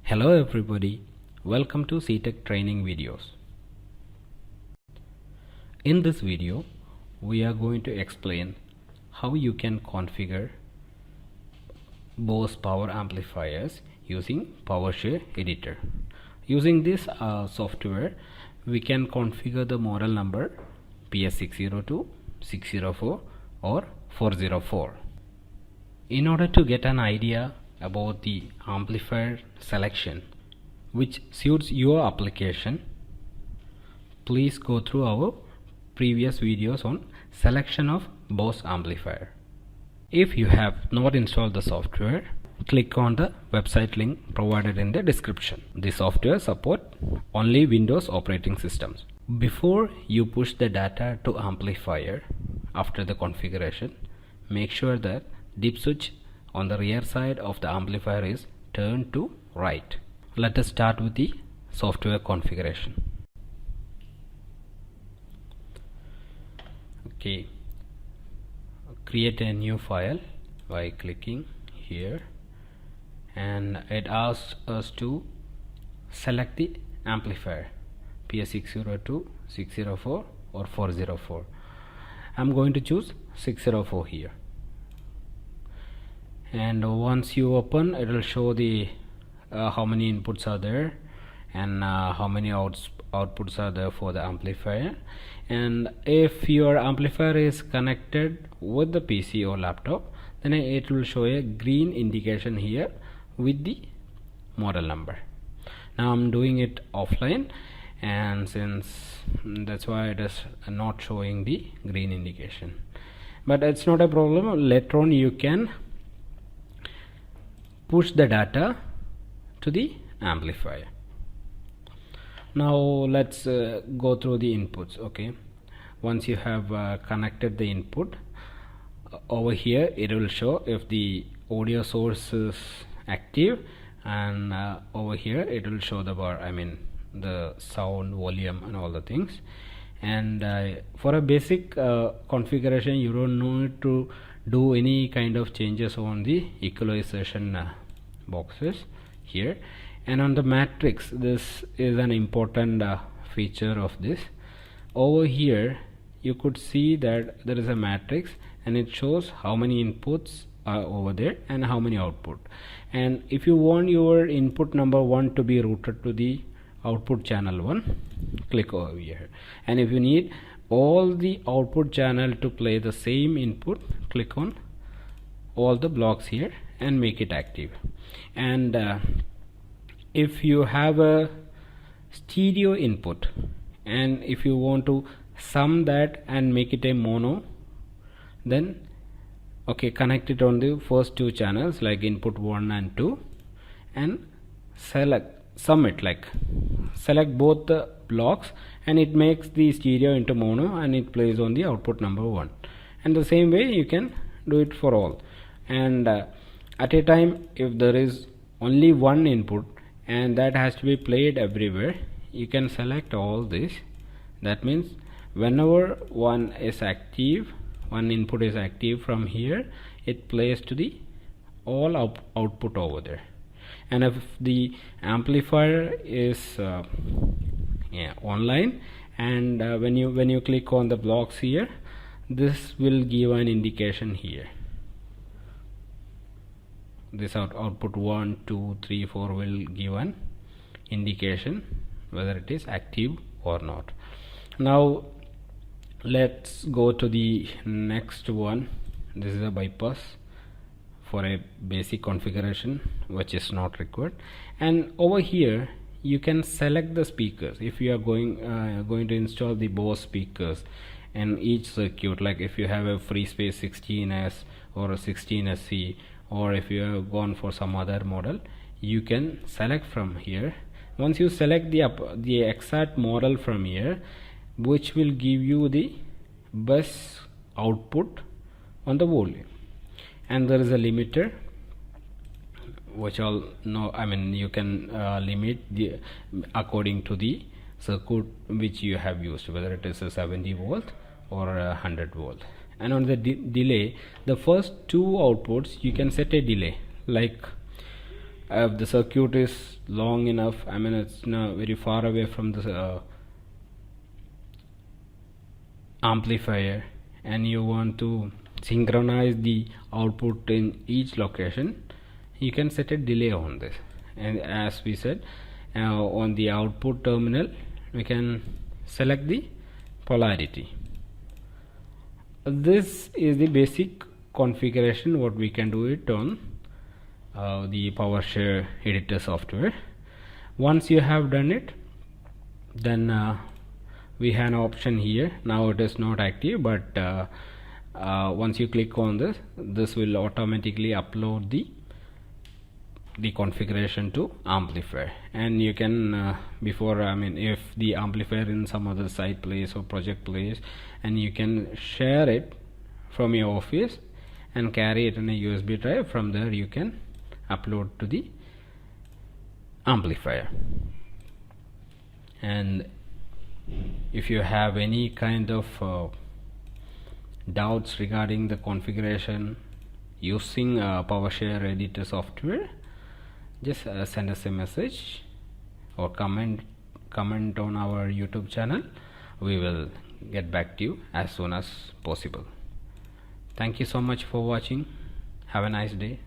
Hello everybody, welcome to CTech training videos. In this video, we are going to explain how you can configure Bose power amplifiers using PowerShare editor. Using this software, we can configure the model number PS602, 604 or 404. In order to get an idea about the amplifier selection which suits your application, please go through our previous videos on selection of Bose amplifier. If you have not installed the software, click on the website link provided in the description. The software supports only Windows operating systems. Before you push the data to amplifier after the configuration, make sure that dip switch on the rear side of the amplifier is turned to right. Let us start with the software configuration. Okay, create a new file by clicking here, and it asks us to select the amplifier PS602, 604 or 404. I'm going to choose 604 here. And once you open, it will show the how many inputs are there and how many outputs are there for the amplifier. And if your amplifier is connected with the PC or laptop, then it will show a green indication here with the model number. Now I'm doing it offline, and since that's why it is not showing the green indication, but it's not a problem. Later on you can push the data to the amplifier. Now let's go through the inputs. Okay, once you have connected the input, over here it will show if the audio source is active, and over here it will show the bar, I mean the sound, volume and all the things. And for a basic configuration, you don't need to do any kind of changes on the equalization boxes here. And on the matrix, this is an important feature of this. Over here you could see that there is a matrix, and it shows how many inputs are over there and how many output. And if you want your input number 1 to be routed to the output channel 1, click over here. And if you need all the output channel to play the same input, click on all the blocks here and make it active. And if you have a stereo input, and if you want to sum that and make it a mono, then okay, connect it on the first two channels like input 1 and 2, and sum it, like select both the blocks, and it makes the stereo into mono and it plays on the output number 1. And the same way you can do it for all. And at a time, if there is only one input and that has to be played everywhere, you can select all this. That means whenever one is active, one input is active from here, it plays to the all output over there. And if the amplifier is online, and when you click on the blocks here, this will give an indication here. This output 1, 2, 3, 4 will give an indication whether it is active or not. Now let's go to the next one. This is a bypass for a basic configuration which is not required. And over here you can select the speakers. If you are going to install the Bose speakers in each circuit, like if you have a free space 16S or a 16SC, or if you have gone for some other model, you can select from here. Once you select the exact model from here, which will give you the best output on the volume. And there is a limiter which all know, I mean you can limit the according to the circuit which you have used, whether it is a 70 volt or a 100 volt. And on the delay, the first two outputs you can set a delay like if the circuit is long enough, I mean it's very far away from the amplifier, and you want to synchronize the output in each location, you can set a delay on this. And as we said, on the output terminal we can select the polarity. This is the basic configuration what we can do it on the PowerShell editor software. Once you have done it, then we have an option here. Now it is not active, but once you click on this will automatically upload the configuration to amplifier, and you can before, I mean if the amplifier in some other site place or project place, and you can share it from your office and carry it in a USB drive. From there you can upload to the amplifier. And if you have any kind of doubts regarding the configuration using PowerShell editor software, just send us a message or comment on our YouTube channel. We will get back to you as soon as possible. Thank you so much for watching. Have a nice day.